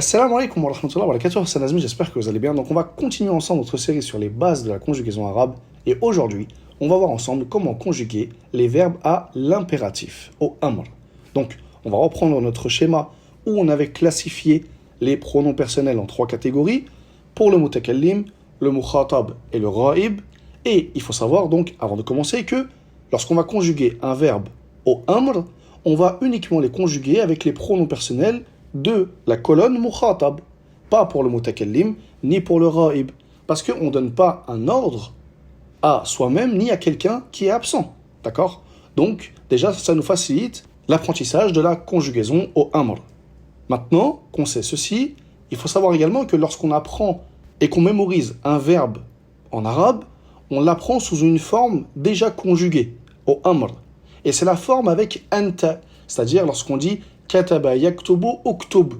Assalamu alaikum wa rahmatullahi wa barakatuh, c'est Nazmi, j'espère que vous allez bien. Donc on va continuer ensemble notre série sur les bases de la conjugaison arabe. Et aujourd'hui, on va voir ensemble comment conjuguer les verbes à l'impératif, au amr. Donc on va reprendre notre schéma où on avait classifié les pronoms personnels en trois catégories. Pour le mutakallim, le mukhatab et le ghaib. Et il faut savoir donc, avant de commencer, que lorsqu'on va conjuguer un verbe au amr, on va uniquement les conjuguer avec les pronoms personnels de la colonne mukhatab, pas pour le mutakallim ni pour le ghaib, parce qu'on ne donne pas un ordre à soi-même ni à quelqu'un qui est absent, d'accord? Donc déjà ça nous facilite l'apprentissage de la conjugaison au amr. Maintenant qu'on sait ceci, il faut savoir également que lorsqu'on apprend et qu'on mémorise un verbe en arabe, on l'apprend sous une forme déjà conjuguée au amr, et c'est la forme avec anta, c'est-à-dire lorsqu'on dit kataba yaktubu uktub.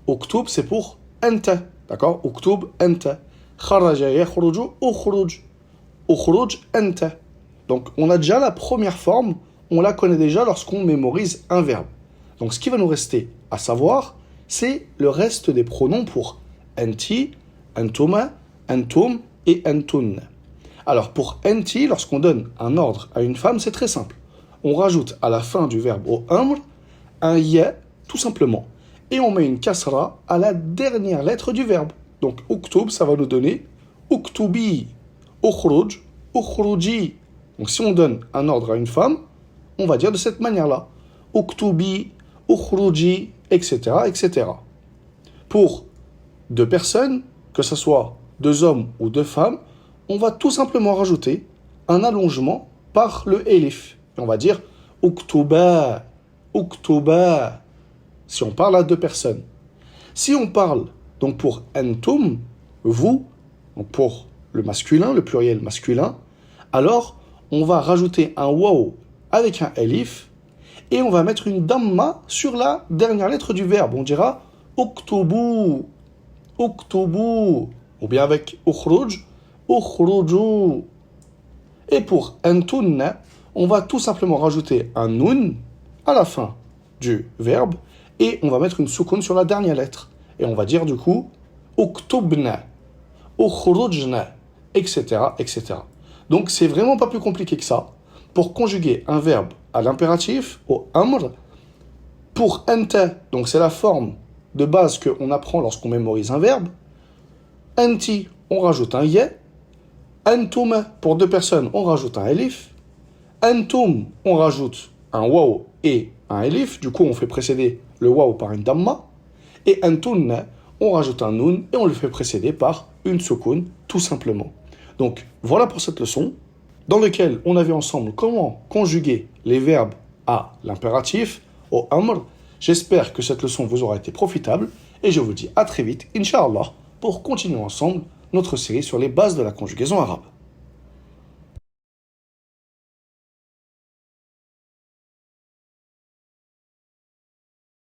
Uktub, c'est pour anta, d'accord? Uktub anta. Kharaja yakhruju ukhruj. Ukhruj anta. Donc, on a déjà la première forme, on la connaît déjà lorsqu'on mémorise un verbe. Donc, ce qui va nous rester à savoir, c'est le reste des pronoms pour anti, antuma, antum et antun. Alors, pour anti, lorsqu'on donne un ordre à une femme, c'est très simple. On rajoute à la fin du verbe au amr un ya, tout simplement. Et on met une kasra à la dernière lettre du verbe. Donc, uktub, ça va nous donner uktubi, ukhruj, ukhruji. Donc, si on donne un ordre à une femme, on va dire de cette manière-là. Uktubi, ukhruji, etc., etc. Pour deux personnes, que ce soit deux hommes ou deux femmes, on va tout simplement rajouter un allongement par le elif. Et on va dire uktuba, uktuba, si on parle à deux personnes. Si on parle donc pour antum, vous, donc pour le masculin, le pluriel masculin, alors on va rajouter un waw avec un elif et on va mettre une damma sur la dernière lettre du verbe. On dira uktubu, uktubu, ou bien avec ukhruj, ukhruju. Et pour antunna, on va tout simplement rajouter un nun à la fin du verbe et on va mettre une soukoun sur la dernière lettre. Et on va dire du coup uktubna, ukhrujna, etc., etc. Donc c'est vraiment pas plus compliqué que ça. Pour conjuguer un verbe à l'impératif, au amr, pour anta, donc c'est la forme de base qu'on apprend lorsqu'on mémorise un verbe. Anti, on rajoute un ya. Antum, pour deux personnes, on rajoute un elif. Antum, on rajoute un waw et un elif. Du coup, on fait précéder le waw par une damma. Et antunna, on rajoute un nun et on le fait précéder par une soukoun, tout simplement. Donc, voilà pour cette leçon, dans laquelle on a vu ensemble comment conjuguer les verbes à l'impératif, au amr. J'espère que cette leçon vous aura été profitable et je vous dis à très vite, Inch'Allah, pour continuer ensemble notre série sur les bases de la conjugaison arabe.